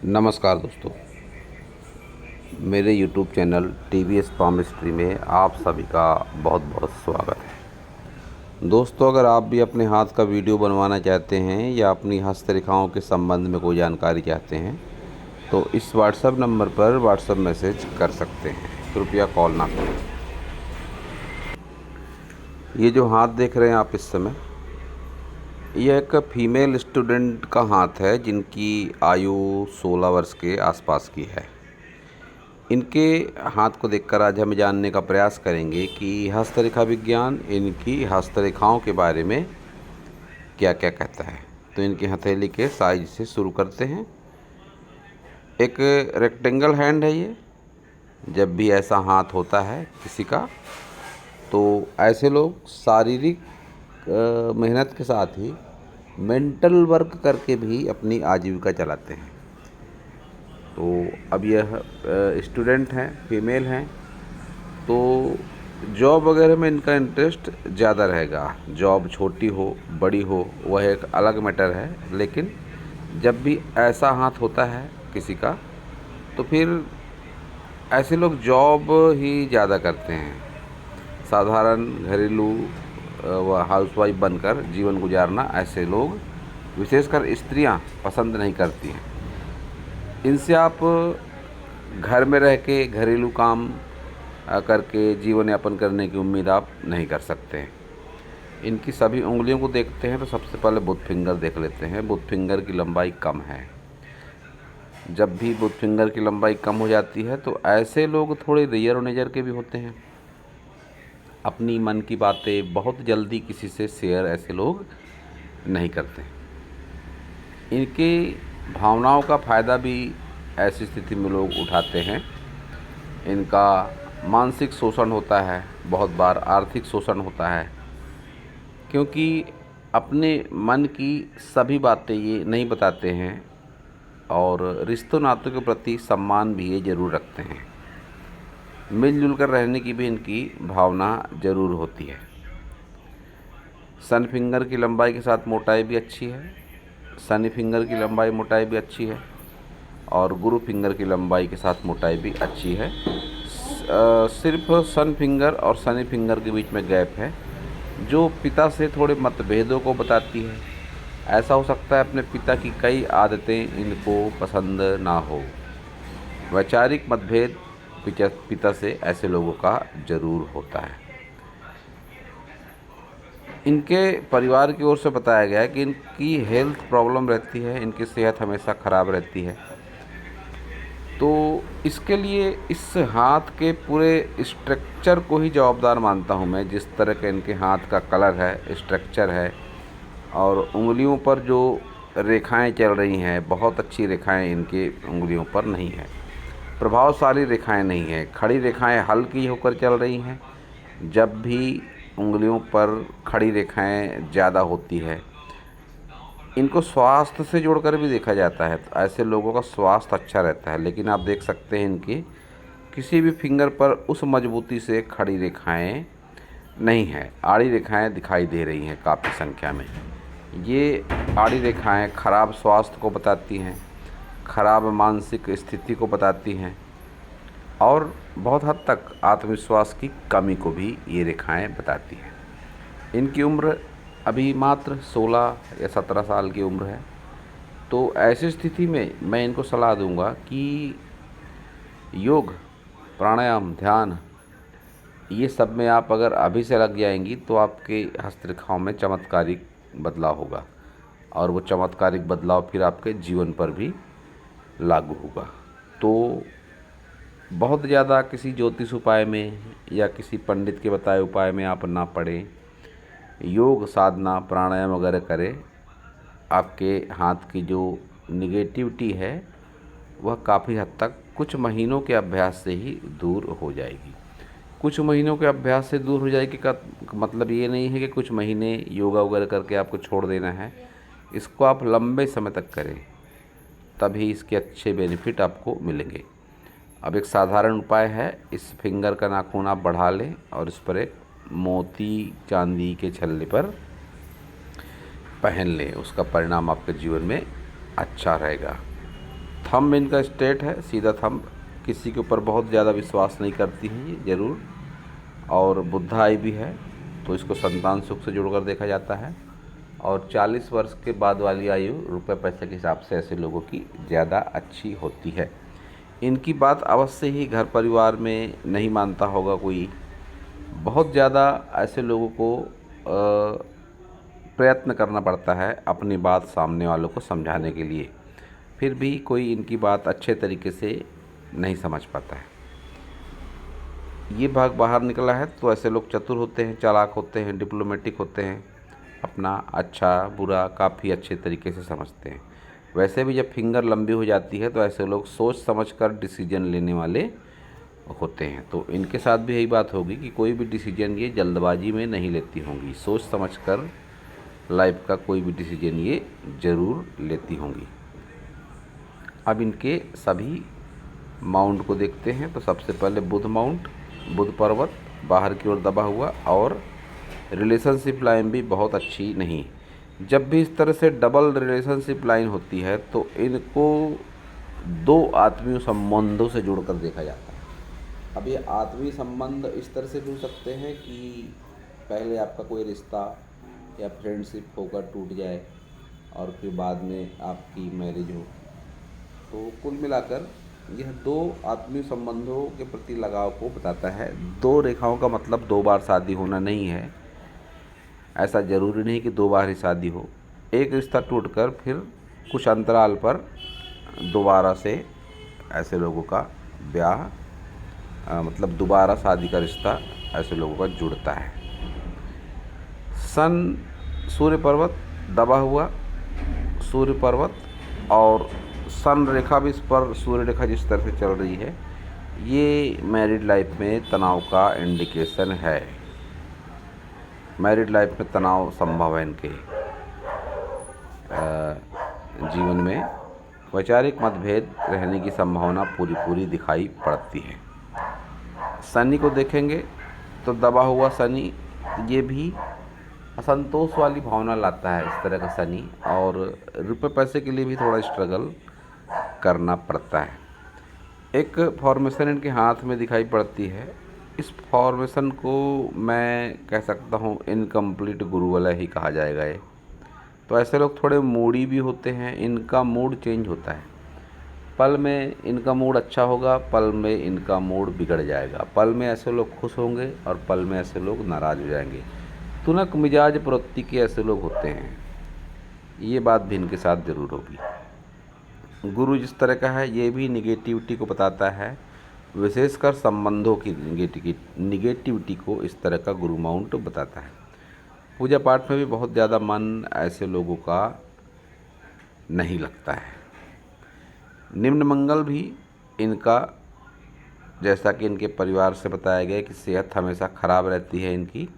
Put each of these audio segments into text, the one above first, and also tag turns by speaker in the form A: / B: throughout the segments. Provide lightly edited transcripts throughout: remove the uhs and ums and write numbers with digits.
A: नमस्कार दोस्तों, मेरे YouTube चैनल TVS पामिस्ट्री में आप सभी का बहुत बहुत स्वागत है। दोस्तों, अगर आप भी अपने हाथ का वीडियो बनवाना चाहते हैं या अपनी हस्तरेखाओं के संबंध में कोई जानकारी चाहते हैं तो इस व्हाट्सएप नंबर पर व्हाट्सएप मैसेज कर सकते हैं। कृपया कॉल ना करें। ये जो हाथ देख रहे हैं आप इस समय, यह एक फीमेल स्टूडेंट का हाथ है जिनकी आयु 16 वर्ष के आसपास की है। इनके हाथ को देखकर आज हम जानने का प्रयास करेंगे कि हस्तरेखा विज्ञान इनकी हस्तरेखाओं के बारे में क्या क्या कहता है। तो इनकी हथेली के साइज से शुरू करते हैं। एक रेक्टेंगल हैंड है ये। जब भी ऐसा हाथ होता है किसी का तो ऐसे लोग शारीरिक मेहनत के साथ ही मेंटल वर्क करके भी अपनी आजीविका चलाते हैं। तो अब यह स्टूडेंट हैं, फीमेल हैं, तो जॉब वगैरह में इनका इंटरेस्ट ज़्यादा रहेगा। जॉब छोटी हो बड़ी हो वह एक अलग मैटर है, लेकिन जब भी ऐसा हाथ होता है किसी का तो फिर ऐसे लोग जॉब ही ज़्यादा करते हैं। साधारण घरेलू व हाउसवाइफ बनकर जीवन गुजारना ऐसे लोग, विशेषकर स्त्रियां, पसंद नहीं करती हैं। इनसे आप घर में रह के घरेलू काम करके जीवन यापन करने की उम्मीद आप नहीं कर सकते हैं। इनकी सभी उंगलियों को देखते हैं तो सबसे पहले बुध फिंगर देख लेते हैं। बुध फिंगर की लंबाई कम है। जब भी बुध फिंगर की लंबाई कम हो जाती है तो ऐसे लोग थोड़े रेयर नेचर के भी होते हैं। अपनी मन की बातें बहुत जल्दी किसी से शेयर ऐसे लोग नहीं करते। इनकी भावनाओं का फ़ायदा भी ऐसी स्थिति में लोग उठाते हैं। इनका मानसिक शोषण होता है, बहुत बार आर्थिक शोषण होता है, क्योंकि अपने मन की सभी बातें ये नहीं बताते हैं और रिश्तों नातों के प्रति सम्मान भी ये ज़रूर रखते हैं। मिलजुल कर रहने की भी इनकी भावना ज़रूर होती है। सन फिंगर की लंबाई के साथ मोटाई भी अच्छी है। शनि फिंगर की लंबाई मोटाई भी अच्छी है और गुरु फिंगर की लंबाई के साथ मोटाई भी अच्छी है। सिर्फ सन फिंगर और शनि फिंगर के बीच में गैप है जो पिता से थोड़े मतभेदों को बताती है। ऐसा हो सकता है अपने पिता की कई आदतें इनको पसंद ना हो। वैचारिक मतभेद पिता से ऐसे लोगों का ज़रूर होता है। इनके परिवार की ओर से बताया गया है कि इनकी हेल्थ प्रॉब्लम रहती है, इनकी सेहत हमेशा ख़राब रहती है। तो इसके लिए इस हाथ के पूरे स्ट्रक्चर को ही जवाबदार मानता हूँ मैं। जिस तरह के इनके हाथ का कलर है, स्ट्रक्चर है और उंगलियों पर जो रेखाएं चल रही हैं, बहुत अच्छी रेखाएं इनके उंगलियों पर नहीं है। प्रभावशाली रेखाएं नहीं है, खड़ी रेखाएं हल्की होकर चल रही हैं। जब भी उंगलियों पर खड़ी रेखाएं ज़्यादा होती है, इनको स्वास्थ्य से जोड़कर भी देखा जाता है तो ऐसे लोगों का स्वास्थ्य अच्छा रहता है। लेकिन आप देख सकते हैं इनकी किसी भी फिंगर पर उस मजबूती से खड़ी रेखाएं नहीं है। आड़ी रेखाएं दिखाई दे रही हैं काफ़ी संख्या में। ये आड़ी रेखाएं खराब स्वास्थ्य को बताती हैं, खराब मानसिक स्थिति को बताती हैं और बहुत हद तक आत्मविश्वास की कमी को भी ये रेखाएं बताती हैं। इनकी उम्र अभी मात्र 16 या 17 साल की उम्र है। तो ऐसी स्थिति में मैं इनको सलाह दूंगा कि योग, प्राणायाम, ध्यान, ये सब में आप अगर अभी से लग जाएंगी तो आपके हस्तरेखाओं में चमत्कारिक बदलाव होगा और वो चमत्कारिक बदलाव फिर आपके जीवन पर भी लागू होगा। तो बहुत ज़्यादा किसी ज्योतिष उपाय में या किसी पंडित के बताए उपाय में आप ना पड़ें। योग, साधना, प्राणायाम वगैरह करें। आपके हाथ की जो निगेटिविटी है वह काफ़ी हद तक कुछ महीनों के अभ्यास से ही दूर हो जाएगी। कुछ महीनों के अभ्यास से दूर हो जाएगी का मतलब ये नहीं है कि कुछ महीने योगा वगैरह करके आपको छोड़ देना है। इसको आप लंबे समय तक करें, तभी इसके अच्छे बेनिफिट आपको मिलेंगे। अब एक साधारण उपाय है, इस फिंगर का नाखून आप बढ़ा लें और इस पर एक मोती चांदी के छल्ले पर पहन लें। उसका परिणाम आपके जीवन में अच्छा रहेगा। थंब इनका स्ट्रेट है, सीधा थंब, किसी के ऊपर बहुत ज़्यादा विश्वास नहीं करती हैं ये ज़रूर। और बुद्धा आई भी है, तो इसको संतान सुख से जोड़कर देखा जाता है। और 40 वर्ष के बाद वाली आयु रुपए पैसे के हिसाब से ऐसे लोगों की ज़्यादा अच्छी होती है। इनकी बात अवश्य ही घर परिवार में नहीं मानता होगा कोई। बहुत ज़्यादा ऐसे लोगों को प्रयत्न करना पड़ता है अपनी बात सामने वालों को समझाने के लिए, फिर भी कोई इनकी बात अच्छे तरीके से नहीं समझ पाता है। ये भाग बाहर निकला है तो ऐसे लोग चतुर होते हैं, चालाक होते हैं, डिप्लोमेटिक होते हैं, अपना अच्छा बुरा काफ़ी अच्छे तरीके से समझते हैं। वैसे भी जब फिंगर लंबी हो जाती है तो ऐसे लोग सोच समझकर डिसीजन लेने वाले होते हैं। तो इनके साथ भी यही बात होगी कि कोई भी डिसीजन ये जल्दबाजी में नहीं लेती होंगी, सोच समझकर लाइफ का कोई भी डिसीजन ये ज़रूर लेती होंगी। अब इनके सभी माउंट को देखते हैं। तो सबसे पहले बुध माउंट, बुध पर्वत बाहर की ओर दबा हुआ, और रिलेशनशिप लाइन भी बहुत अच्छी नहीं। जब भी इस तरह से डबल रिलेशनशिप लाइन होती है तो इनको दो आत्मीय संबंधों से जोड़कर देखा जाता है। अब ये आत्मीय संबंध इस तरह से जुड़ सकते हैं कि पहले आपका कोई रिश्ता या फ्रेंडशिप होकर टूट जाए और फिर बाद में आपकी मैरिज हो। तो कुल मिलाकर यह दो आत्मीय संबंधों के प्रति लगाव को बताता है। दो रेखाओं का मतलब 2 बार शादी होना नहीं है। ऐसा ज़रूरी नहीं कि 2 बार ही शादी हो। एक रिश्ता टूटकर फिर कुछ अंतराल पर दोबारा से ऐसे लोगों का ब्याह मतलब दोबारा शादी का रिश्ता ऐसे लोगों का जुड़ता है। सन सूर्य पर्वत दबा हुआ, सूर्य पर्वत और सन रेखा भी इस पर सूर्य रेखा जिस तरह से चल रही है, ये मैरिड लाइफ में तनाव का इंडिकेशन है। मैरिड लाइफ में तनाव संभव है इनके जीवन में। वैचारिक मतभेद रहने की संभावना पूरी दिखाई पड़ती है। शनि को देखेंगे तो दबा हुआ शनि ये भी असंतोष वाली भावना लाता है इस तरह का शनि, और रुपए पैसे के लिए भी थोड़ा स्ट्रगल करना पड़ता है। एक फॉर्मेशन इनके हाथ में दिखाई पड़ती है। इस फॉर्मेशन को मैं कह सकता हूँ इनकम्प्लीट गुरु वाला ही कहा जाएगा ये। तो ऐसे लोग थोड़े मूडी भी होते हैं, इनका मूड चेंज होता है। पल में इनका मूड अच्छा होगा, पल में इनका मूड बिगड़ जाएगा। पल में ऐसे लोग खुश होंगे और पल में ऐसे लोग नाराज़ हो जाएंगे। तुनक मिजाज प्रवृत्ति के ऐसे लोग होते हैं। ये बात भी इनके साथ ज़रूर होगी। गुरु जिस तरह का है ये भी निगेटिविटी को बताता है, विशेषकर संबंधों की निगेटिविटी को इस तरह का गुरु माउंट बताता है। पूजा पाठ में भी बहुत ज़्यादा मन ऐसे लोगों का नहीं लगता है। निम्न मंगल भी इनका, जैसा कि इनके परिवार से बताया गया कि सेहत हमेशा ख़राब रहती है इनकी,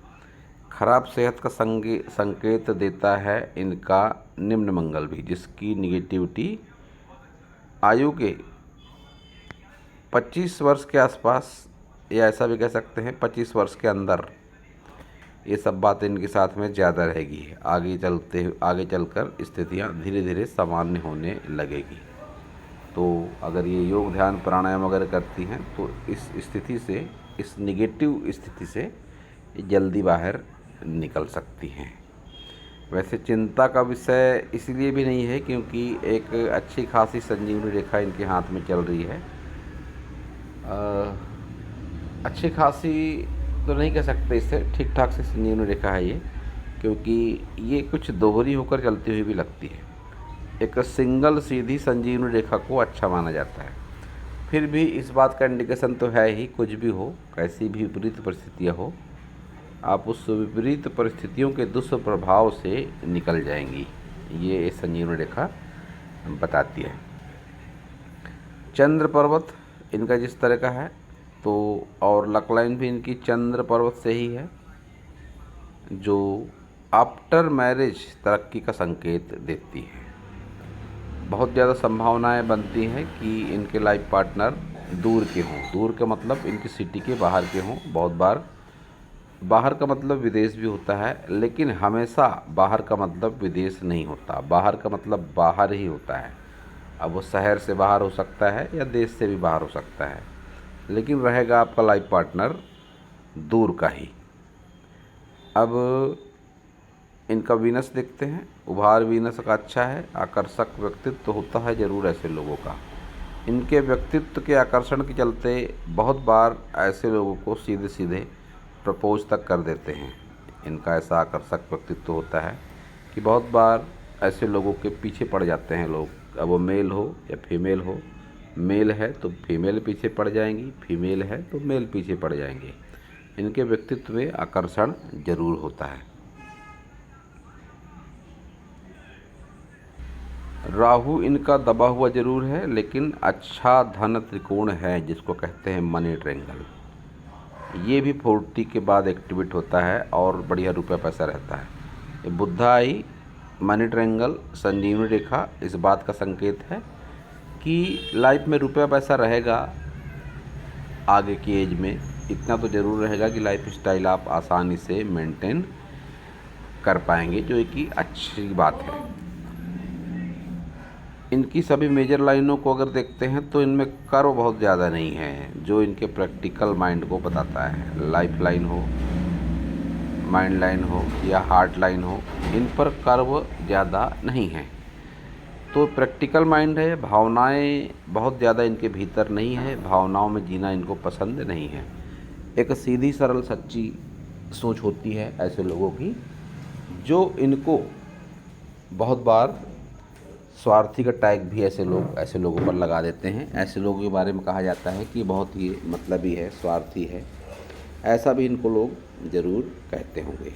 A: खराब सेहत का संकेत देता है इनका निम्न मंगल भी, जिसकी निगेटिविटी आयु के 25 वर्ष के आसपास, या ऐसा भी कह सकते हैं 25 वर्ष के अंदर, ये सब बातें इनके साथ में ज़्यादा रहेगी। आगे चलकर स्थितियाँ धीरे धीरे सामान्य होने लगेगी। तो अगर ये योग ध्यान प्राणायाम वगैरह करती हैं तो इस स्थिति से, इस निगेटिव स्थिति से जल्दी बाहर निकल सकती हैं। वैसे चिंता का विषय इसलिए भी नहीं है क्योंकि एक अच्छी खासी संजीवनी रेखा इनके हाथ में चल रही है। अच्छी खासी तो नहीं कह सकते इसे, ठीक ठाक से संजीवनी रेखा है ये, क्योंकि ये कुछ दोहरी होकर चलती हुई भी लगती है। एक सिंगल सीधी संजीवनी रेखा को अच्छा माना जाता है। फिर भी इस बात का इंडिकेशन तो है ही, कुछ भी हो, कैसी भी विपरीत परिस्थितियाँ हो, आप उस विपरीत परिस्थितियों के दुष्प्रभाव से निकल जाएंगी, ये संजीवनी रेखा बताती है। चंद्र पर्वत इनका जिस तरह का है तो, और लकलाइन भी इनकी चंद्र पर्वत से ही है, जो आफ्टर मैरिज तरक्की का संकेत देती है। बहुत ज़्यादा संभावनाएं बनती हैं कि इनके लाइफ पार्टनर दूर के हों। दूर का मतलब इनकी सिटी के बाहर के हों। बहुत बार बाहर का मतलब विदेश भी होता है, लेकिन हमेशा बाहर का मतलब विदेश नहीं होता। बाहर का मतलब बाहर ही होता है। अब वो शहर से बाहर हो सकता है या देश से भी बाहर हो सकता है, लेकिन रहेगा आपका लाइफ पार्टनर दूर का ही। अब इनका वीनस देखते हैं। उभार वीनस का अच्छा है, आकर्षक व्यक्तित्व तो होता है ज़रूर ऐसे लोगों का। इनके व्यक्तित्व के आकर्षण के चलते बहुत बार ऐसे लोगों को सीधे सीधे प्रपोज तक कर देते हैं। इनका ऐसा आकर्षक व्यक्तित्व होता है कि बहुत बार ऐसे लोगों के पीछे पड़ जाते हैं लोग, अब वो मेल हो या फीमेल हो। मेल है तो फीमेल पीछे पड़ जाएंगी, फीमेल है तो मेल पीछे पड़ जाएंगे। इनके व्यक्तित्व में आकर्षण ज़रूर होता है। राहु इनका दबा हुआ ज़रूर है, लेकिन अच्छा धन त्रिकोण है जिसको कहते हैं मनी ट्रायंगल। ये भी 40 के बाद एक्टिवेट होता है और बढ़िया रुपया पैसा रहता है। ये बुद्धा आई, मनी ट्रायंगल, संजीवनी रेखा इस बात का संकेत है कि लाइफ में रुपया पैसा रहेगा आगे की एज में। इतना तो ज़रूर रहेगा कि लाइफ स्टाइल आप आसानी से मेंटेन कर पाएंगे, जो एक अच्छी बात है। इनकी सभी मेजर लाइनों को अगर देखते हैं तो इनमें कर्व बहुत ज़्यादा नहीं है, जो इनके प्रैक्टिकल माइंड को बताता है। लाइफ लाइन हो, माइंड लाइन हो या हार्ट लाइन हो, इन पर कर्व ज़्यादा नहीं है। तो प्रैक्टिकल माइंड है, भावनाएं बहुत ज़्यादा इनके भीतर नहीं है, भावनाओं में जीना इनको पसंद नहीं है। एक सीधी सरल सच्ची सोच होती है ऐसे लोगों की, जो इनको बहुत बार स्वार्थी का टैग भी ऐसे लोगों पर लगा देते हैं। ऐसे लोगों के बारे में कहा जाता है कि बहुत ही मतलबी है, स्वार्थी है, ऐसा भी इनको लोग ज़रूर कहते होंगे।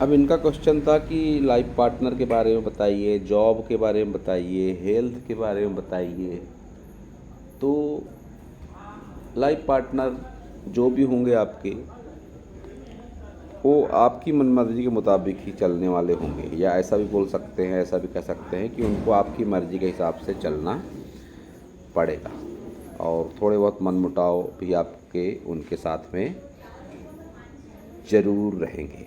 A: अब इनका क्वेश्चन था कि लाइफ पार्टनर के बारे में बताइए, जॉब के बारे में बताइए, हेल्थ के बारे में बताइए। तो लाइफ पार्टनर जो भी होंगे आपके, वो आपकी मनमर्जी के मुताबिक ही चलने वाले होंगे, या ऐसा भी बोल सकते हैं, ऐसा भी कह सकते हैं कि उनको आपकी मर्ज़ी के हिसाब से चलना पड़ेगा। और थोड़े बहुत मनमुटाव भी आपके उनके साथ में ज़रूर रहेंगे।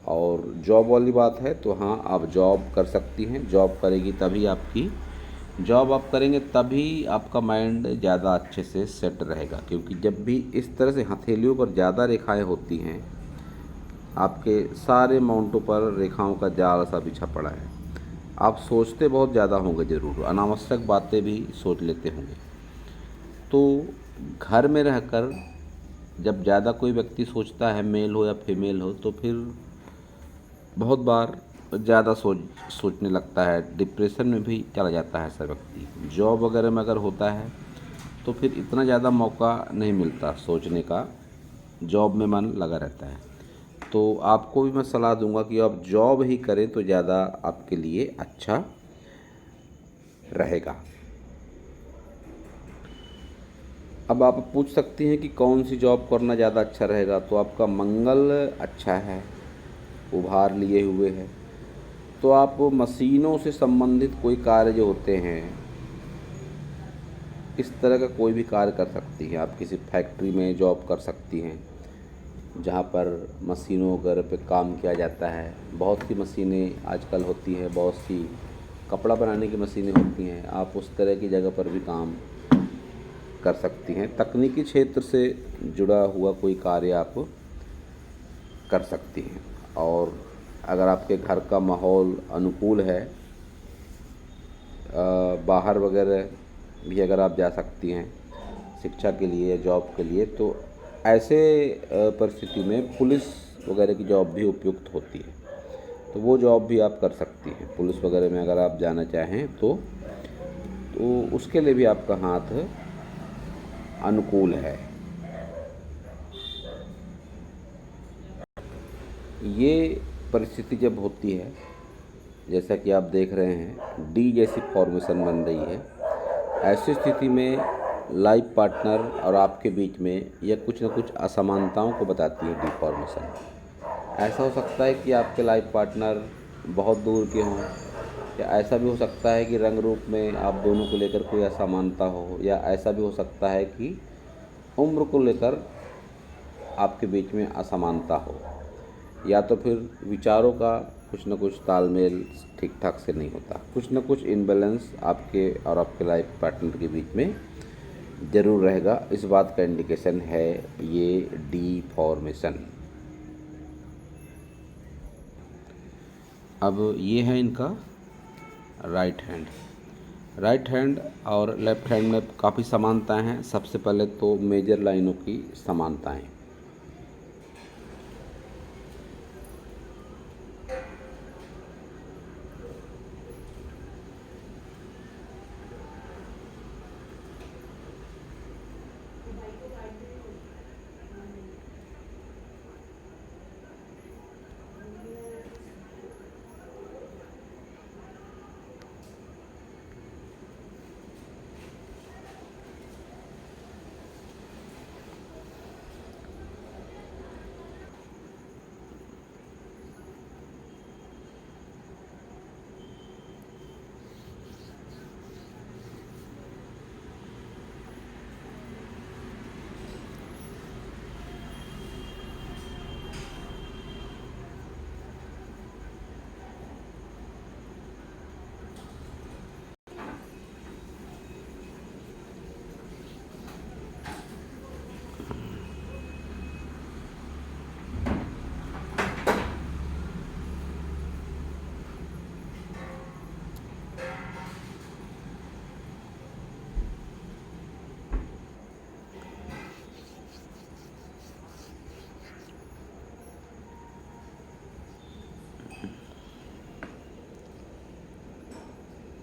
A: और जॉब वाली बात है तो हाँ, आप जॉब कर सकती हैं। जॉब करेगी तभी आपकी जॉब आप करेंगे तभी आपका माइंड ज़्यादा अच्छे से सेट रहेगा, क्योंकि जब भी इस तरह से हथेलियों पर ज़्यादा रेखाएं होती हैं, आपके सारे माउंटों पर रेखाओं का जाल सा बिछा पड़ा है। आप सोचते बहुत ज़्यादा होंगे ज़रूर, अनावश्यक बातें भी सोच लेते होंगे। तो घर में रहकर जब ज़्यादा कोई व्यक्ति सोचता है, मेल हो या फीमेल हो, तो फिर बहुत बार ज़्यादा सोचने लगता है, डिप्रेशन में भी चला जाता है ऐसा व्यक्ति। जॉब वगैरह में अगर होता है तो फिर इतना ज़्यादा मौका नहीं मिलता सोचने का, जॉब में मन लगा रहता है। तो आपको भी मैं सलाह दूंगा कि आप जॉब ही करें तो ज़्यादा आपके लिए अच्छा रहेगा। अब आप पूछ सकती हैं कि कौन सी जॉब करना ज़्यादा अच्छा रहेगा। तो आपका मंगल अच्छा है, उभार लिए हुए है, तो आप मशीनों से संबंधित कोई कार्य जो होते हैं, इस तरह का कोई भी कार्य कर सकती हैं। आप किसी फैक्ट्री में जॉब कर सकती हैं जहाँ पर मशीनों वगैरह पे काम किया जाता है। बहुत सी मशीनें आजकल होती हैं, बहुत सी कपड़ा बनाने की मशीनें होती हैं, आप उस तरह की जगह पर भी काम कर सकती हैं। तकनीकी क्षेत्र से जुड़ा हुआ कोई कार्य आप कर सकती हैं। और अगर आपके घर का माहौल अनुकूल है, बाहर वगैरह भी अगर आप जा सकती हैं शिक्षा के लिए या जॉब के लिए, तो ऐसे परिस्थिति में पुलिस वगैरह की जॉब भी उपयुक्त होती है। तो वो जॉब भी आप कर सकती हैं। पुलिस वगैरह में अगर आप जाना चाहें तो उसके लिए भी आपका हाथ अनुकूल है। ये परिस्थिति जब होती है, जैसा कि आप देख रहे हैं डी जैसी फॉर्मेशन बन रही है, ऐसी स्थिति में लाइफ पार्टनर और आपके बीच में यह कुछ न कुछ असमानताओं को बताती है डी फॉर्मेशन। ऐसा हो सकता है कि आपके लाइफ पार्टनर बहुत दूर के हों, या ऐसा भी हो सकता है कि रंग रूप में आप दोनों को लेकर कोई असमानता हो, या ऐसा भी हो सकता है कि उम्र को लेकर आपके बीच में असमानता हो, या तो फिर विचारों का कुछ ना कुछ तालमेल ठीक ठाक से नहीं होता, कुछ ना कुछ इम्बैलेंस आपके और आपके लाइफ पार्टनर के बीच में ज़रूर रहेगा। इस बात का इंडिकेशन है ये डिफॉर्मेशन। अब ये है इनका राइट हैंड। राइट हैंड और लेफ़्ट हैंड में काफ़ी समानताएं हैं। सबसे पहले तो मेजर लाइनों की समानताएं,